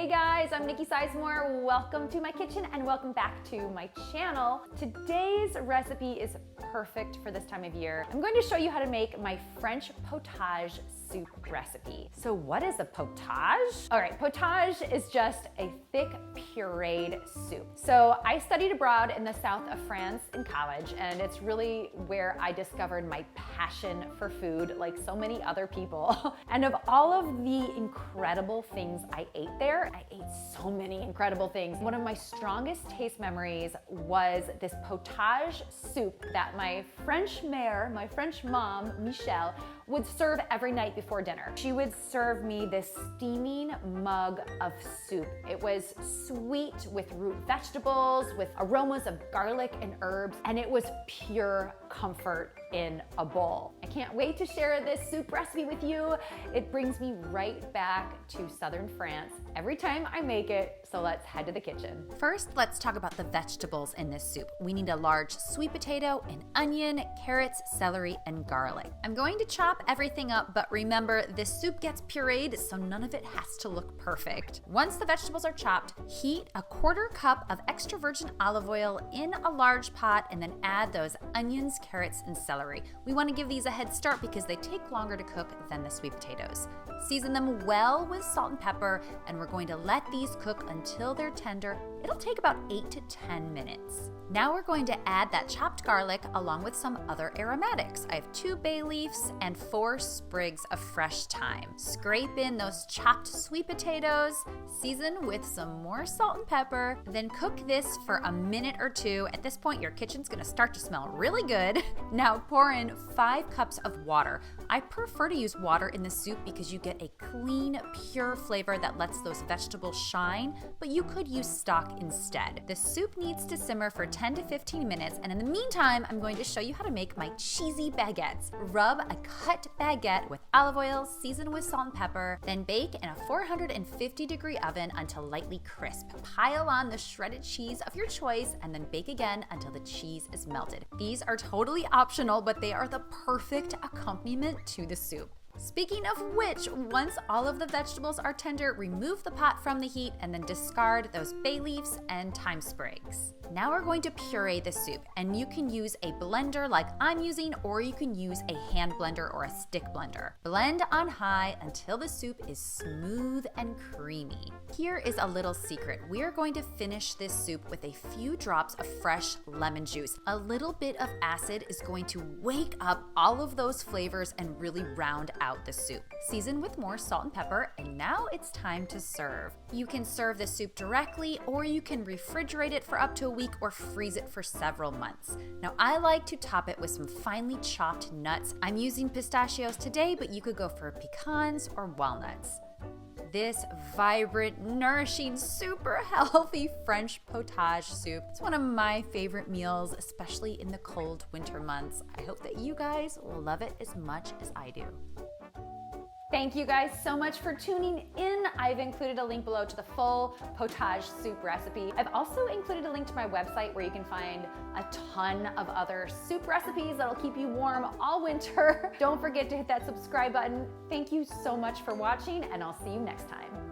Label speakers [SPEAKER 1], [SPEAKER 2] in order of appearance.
[SPEAKER 1] Hey guys, I'm Nikki Sizemore. Welcome to my kitchen and welcome back to my channel. Today's recipe is perfect for this time of year. I'm going to show you how to make my French potage soup recipe. So what is a potage? All right, potage is just a thick pureed soup. So I studied abroad in the south of France in college, and it's really where I discovered my passion for food, like so many other people. And of all of the incredible things I ate there, I ate so many incredible things. One of my strongest taste memories was this potage soup that my French mère, my French mom, Michelle, would serve every night before dinner. She would serve me this steaming mug of soup. It was sweet with root vegetables, with aromas of garlic and herbs, and it was pure comfort in a bowl. I can't wait to share this soup recipe with you. It brings me right back to southern France every time I make it, so let's head to the kitchen.
[SPEAKER 2] First, let's talk about the vegetables in this soup. We need a large sweet potato, an onion, carrots, celery, and garlic. I'm going to chop everything up, but remember, this soup gets pureed, so none of it has to look perfect. Once the vegetables are chopped, heat a 1/4 cup of extra virgin olive oil in a large pot and then add those onions, carrots, and celery. We want to give these a head start because they take longer to cook than the sweet potatoes. Season them well with salt and pepper, and we're going to let these cook until they're tender. It'll take about 8 to 10 minutes. Now we're going to add that chopped garlic along with some other aromatics. I have 2 bay leaves and 4 sprigs of fresh thyme. Scrape in those chopped sweet potatoes, season with some more salt and pepper, then cook this for a minute or 2. At this point, your kitchen's gonna start to smell really good. Now pour in 5 cups of water. I prefer to use water in the soup because you get a clean, pure flavor that lets those vegetables shine, but you could use stock instead. The soup needs to simmer for 10 to 15 minutes, and in the meantime, I'm going to show you how to make my cheesy baguettes. Rub a cut baguette with olive oil, season with salt and pepper, then bake in a 450-degree oven until lightly crisp. Pile on the shredded cheese of your choice, and then bake again until the cheese is melted. These are totally optional, but they are the perfect accompaniment to the soup. Speaking of which, once all of the vegetables are tender, remove the pot from the heat and then discard those bay leaves and thyme sprigs. Now we're going to puree the soup, and you can use a blender like I'm using, or you can use a hand blender or a stick blender. Blend on high until the soup is smooth and creamy. Here is a little secret. We are going to finish this soup with a few drops of fresh lemon juice. A little bit of acid is going to wake up all of those flavors and really round out the soup. Season with more salt and pepper, and now it's time to serve. You can serve the soup directly, or you can refrigerate it for up to a week or freeze it for several months. Now I like to top it with some finely chopped nuts. I'm using pistachios today, but you could go for pecans or walnuts. This vibrant, nourishing, super healthy French potage soup. It's one of my favorite meals, especially in the cold winter months. I hope that you guys will love it as much as I do.
[SPEAKER 1] Thank you guys so much for tuning in. I've included a link below to the full potage soup recipe. I've also included a link to my website where you can find a ton of other soup recipes that'll keep you warm all winter. Don't forget to hit that subscribe button. Thank you so much for watching, and I'll see you next time.